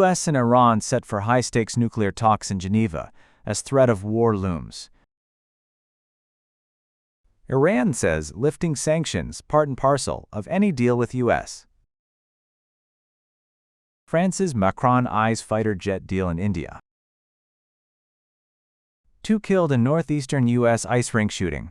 U.S. and Iran set for high-stakes nuclear talks in Geneva as threat of war looms. Iran says lifting sanctions part and parcel of any deal with U.S. France's Macron eyes fighter jet deal in India. 2 killed in northeastern U.S. ice rink shooting.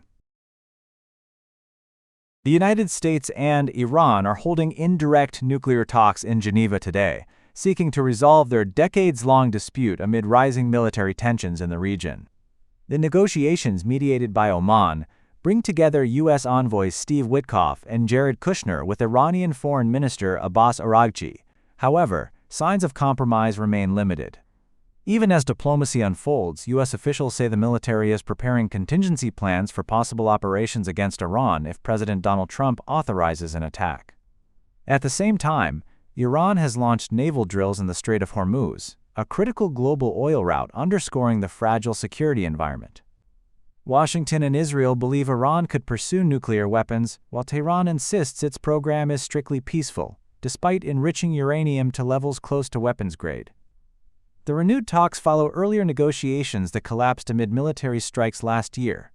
The United States and Iran are holding indirect nuclear talks in Geneva today, seeking to resolve their decades-long dispute amid rising military tensions in the region. The negotiations, mediated by Oman, bring together U.S. envoys Steve Witkoff and Jared Kushner with Iranian Foreign Minister Abbas Araghchi. However, signs of compromise remain limited. Even as diplomacy unfolds, U.S. officials say the military is preparing contingency plans for possible operations against Iran if President Donald Trump authorizes an attack. At the same time, Iran has launched naval drills in the Strait of Hormuz, a critical global oil route, underscoring the fragile security environment. Washington and Israel believe Iran could pursue nuclear weapons, while Tehran insists its program is strictly peaceful, despite enriching uranium to levels close to weapons grade. The renewed talks follow earlier negotiations that collapsed amid military strikes last year.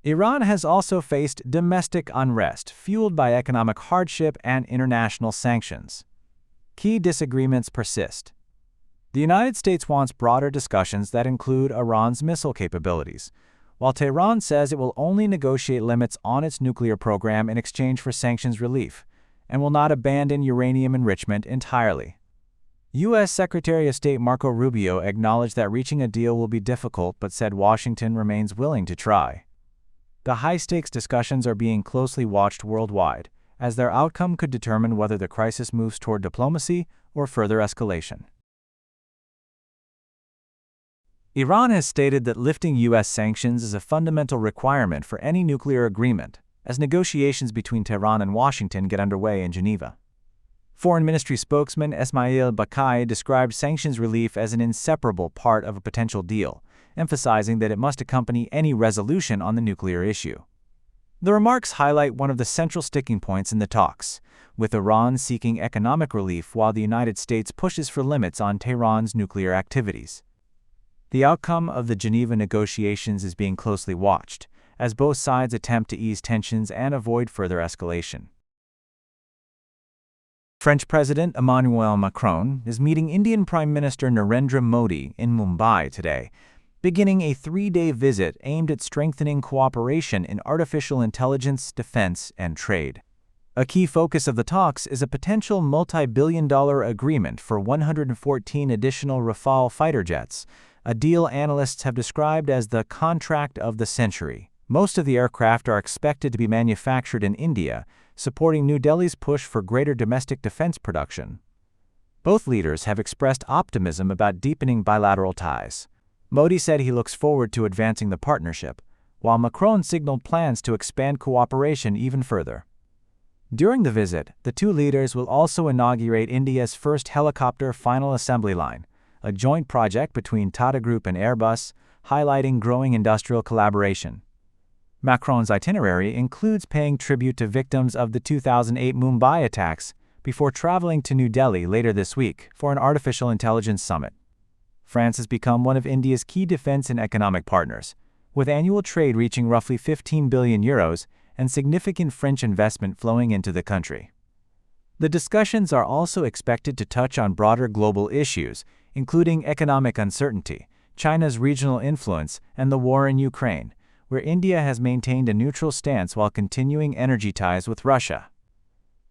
Iran has also faced domestic unrest fueled by economic hardship and international sanctions. Key disagreements persist. The United States wants broader discussions that include Iran's missile capabilities, while Tehran says it will only negotiate limits on its nuclear program in exchange for sanctions relief, and will not abandon uranium enrichment entirely. U.S. Secretary of State Marco Rubio acknowledged that reaching a deal will be difficult but said Washington remains willing to try. The high-stakes discussions are being closely watched worldwide, as their outcome could determine whether the crisis moves toward diplomacy or further escalation. Iran has stated that lifting U.S. sanctions is a fundamental requirement for any nuclear agreement, as negotiations between Tehran and Washington get underway in Geneva. Foreign Ministry spokesman Esmail Bakai described sanctions relief as an inseparable part of a potential deal, emphasizing that it must accompany any resolution on the nuclear issue. The remarks highlight one of the central sticking points in the talks, with Iran seeking economic relief while the United States pushes for limits on Tehran's nuclear activities. The outcome of the Geneva negotiations is being closely watched, as both sides attempt to ease tensions and avoid further escalation. French President Emmanuel Macron is meeting Indian Prime Minister Narendra Modi in Mumbai today, beginning a 3-day visit aimed at strengthening cooperation in artificial intelligence, defense, and trade. A key focus of the talks is a potential multi-billion-dollar agreement for 114 additional Rafale fighter jets, a deal analysts have described as the contract of the century. Most of the aircraft are expected to be manufactured in India, supporting New Delhi's push for greater domestic defense production. Both leaders have expressed optimism about deepening bilateral ties. Modi said he looks forward to advancing the partnership, while Macron signaled plans to expand cooperation even further. During the visit, the two leaders will also inaugurate India's first helicopter final assembly line, a joint project between Tata Group and Airbus, highlighting growing industrial collaboration. Macron's itinerary includes paying tribute to victims of the 2008 Mumbai attacks before traveling to New Delhi later this week for an artificial intelligence summit. France has become one of India's key defense and economic partners, with annual trade reaching roughly 15 billion euros and significant French investment flowing into the country. The discussions are also expected to touch on broader global issues, including economic uncertainty, China's regional influence, and the war in Ukraine, where India has maintained a neutral stance while continuing energy ties with Russia.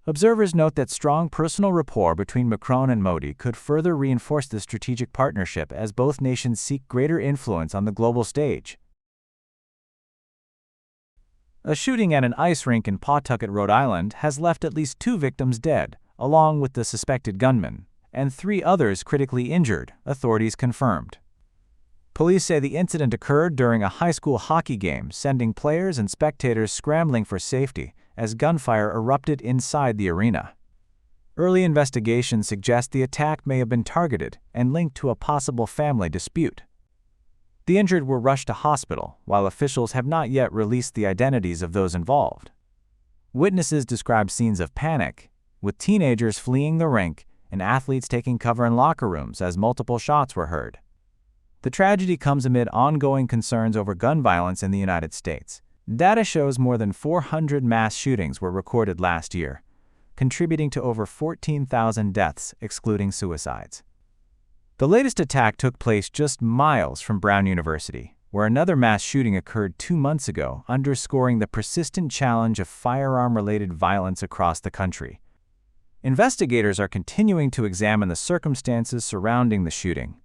Observers note that strong personal rapport between Macron and Modi could further reinforce the strategic partnership as both nations seek greater influence on the global stage. A shooting at an ice rink in Pawtucket, Rhode Island, has left at least 2 victims dead, along with the suspected gunman, and 3 others critically injured, authorities confirmed. Police say the incident occurred during a high school hockey game, sending players and spectators scrambling for safety as gunfire erupted inside the arena. Early investigations suggest the attack may have been targeted and linked to a possible family dispute. The injured were rushed to hospital, while officials have not yet released the identities of those involved. Witnesses describe scenes of panic, with teenagers fleeing the rink and athletes taking cover in locker rooms as multiple shots were heard. The tragedy comes amid ongoing concerns over gun violence in the United States. Data shows more than 400 mass shootings were recorded last year, contributing to over 14,000 deaths, excluding suicides. The latest attack took place just miles from Brown University, where another mass shooting occurred 2 months ago, underscoring the persistent challenge of firearm-related violence across the country. Investigators are continuing to examine the circumstances surrounding the shooting.